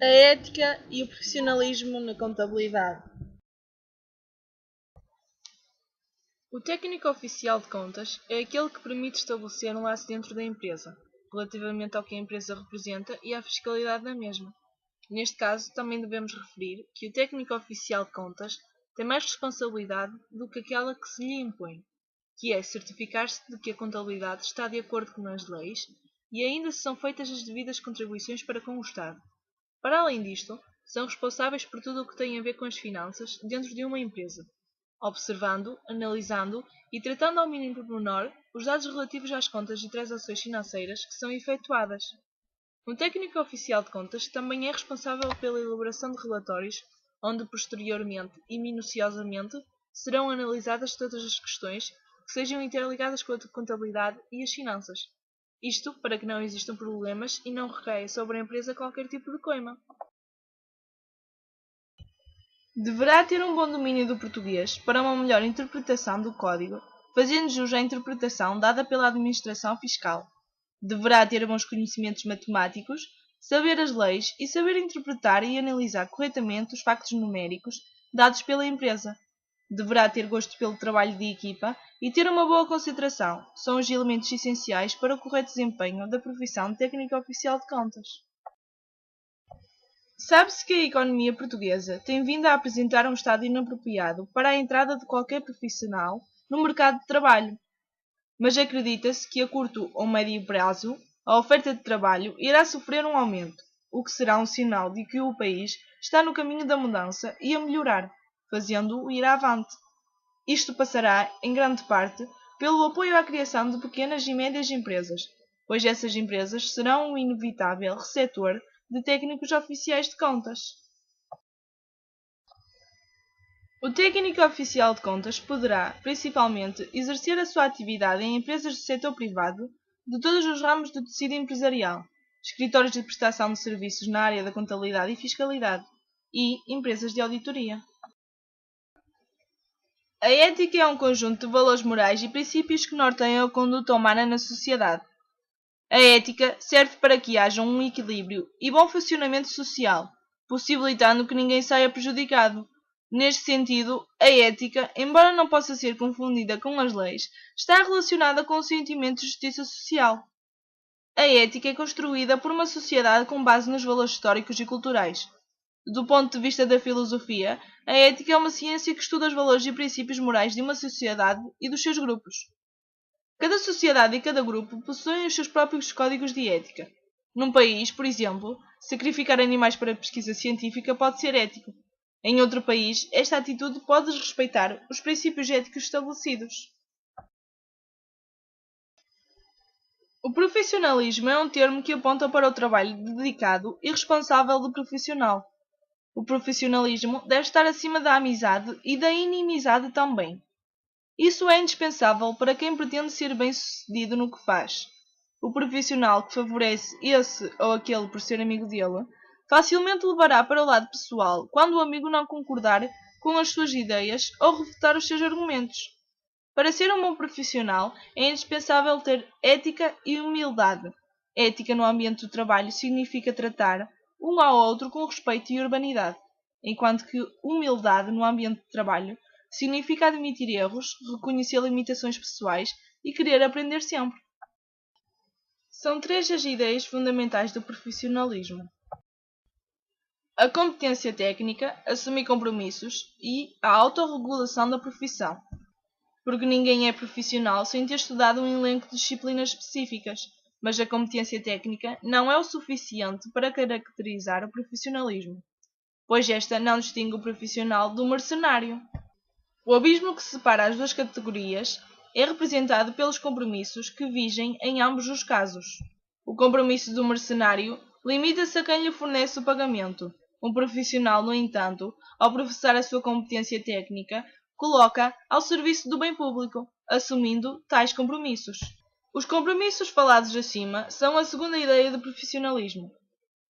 A ética e o profissionalismo na contabilidade. O técnico oficial de contas é aquele que permite estabelecer um laço dentro da empresa, relativamente ao que a empresa representa e à fiscalidade da mesma. Neste caso, também devemos referir que o técnico oficial de contas tem mais responsabilidade do que aquela que se lhe impõe, que é certificar-se de que a contabilidade está de acordo com as leis e ainda se são feitas as devidas contribuições para com o Estado. Para além disto, são responsáveis por tudo o que tem a ver com as finanças dentro de uma empresa, observando, analisando e tratando ao mínimo pormenor os dados relativos às contas e transações financeiras que são efetuadas. Um técnico oficial de contas também é responsável pela elaboração de relatórios, onde posteriormente e minuciosamente serão analisadas todas as questões que sejam interligadas com a contabilidade e as finanças. Isto para que não existam problemas e não recaia sobre a empresa qualquer tipo de coima. Deverá ter um bom domínio do português para uma melhor interpretação do código, fazendo jus à interpretação dada pela administração fiscal. Deverá ter bons conhecimentos matemáticos, saber as leis e saber interpretar e analisar corretamente os factos numéricos dados pela empresa. Deverá ter gosto pelo trabalho de equipa e ter uma boa concentração. São os elementos essenciais para o correto desempenho da profissão de técnico oficial de contas. Sabe-se que a economia portuguesa tem vindo a apresentar um estado inapropriado para a entrada de qualquer profissional no mercado de trabalho, mas acredita-se que a curto ou médio prazo a oferta de trabalho irá sofrer um aumento, o que será um sinal de que o país está no caminho da mudança e a melhorar, fazendo-o ir avante. Isto passará, em grande parte, pelo apoio à criação de pequenas e médias empresas, pois essas empresas serão um inevitável receptor de técnicos oficiais de contas. O técnico oficial de contas poderá, principalmente, exercer a sua atividade em empresas do setor privado de todos os ramos do tecido empresarial, escritórios de prestação de serviços na área da contabilidade e fiscalidade e empresas de auditoria. A ética é um conjunto de valores morais e princípios que norteiam a conduta humana na sociedade. A ética serve para que haja um equilíbrio e bom funcionamento social, possibilitando que ninguém saia prejudicado. Neste sentido, a ética, embora não possa ser confundida com as leis, está relacionada com o sentimento de justiça social. A ética é construída por uma sociedade com base nos valores históricos e culturais. Do ponto de vista da filosofia, a ética é uma ciência que estuda os valores e princípios morais de uma sociedade e dos seus grupos. Cada sociedade e cada grupo possuem os seus próprios códigos de ética. Num país, por exemplo, sacrificar animais para pesquisa científica pode ser ético. Em outro país, esta atitude pode desrespeitar os princípios éticos estabelecidos. O profissionalismo é um termo que aponta para o trabalho dedicado e responsável do profissional. O profissionalismo deve estar acima da amizade e da inimizade também. Isso é indispensável para quem pretende ser bem-sucedido no que faz. O profissional que favorece esse ou aquele por ser amigo dele, facilmente levará para o lado pessoal quando o amigo não concordar com as suas ideias ou refutar os seus argumentos. Para ser um bom profissional, é indispensável ter ética e humildade. Ética no ambiente do trabalho significa tratar um ao outro com respeito e urbanidade, enquanto que humildade no ambiente de trabalho significa admitir erros, reconhecer limitações pessoais e querer aprender sempre. São três as ideias fundamentais do profissionalismo: a competência técnica, assumir compromissos e a autorregulação da profissão. Porque ninguém é profissional sem ter estudado um elenco de disciplinas específicas, mas a competência técnica não é o suficiente para caracterizar o profissionalismo, pois esta não distingue o profissional do mercenário. O abismo que separa as duas categorias é representado pelos compromissos que vigem em ambos os casos. O compromisso do mercenário limita-se a quem lhe fornece o pagamento. Um profissional, no entanto, ao professar a sua competência técnica, coloca ao serviço do bem público, assumindo tais compromissos. Os compromissos falados acima são a segunda ideia do profissionalismo.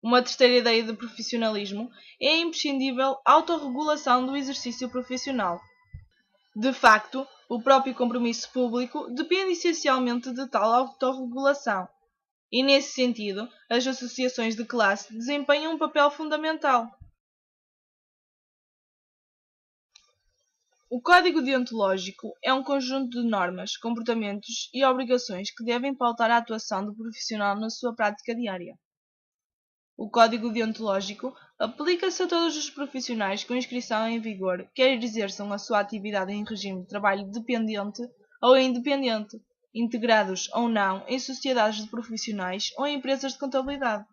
Uma terceira ideia do profissionalismo é a imprescindível autorregulação do exercício profissional. De facto, o próprio compromisso público depende essencialmente de tal autorregulação. e, nesse sentido, as associações de classe desempenham um papel fundamental. O código deontológico é um conjunto de normas, comportamentos e obrigações que devem pautar a atuação do profissional na sua prática diária. O código deontológico aplica-se a todos os profissionais com inscrição em vigor, quer exerçam a sua atividade em regime de trabalho dependente ou independente, integrados ou não em sociedades de profissionais ou em empresas de contabilidade.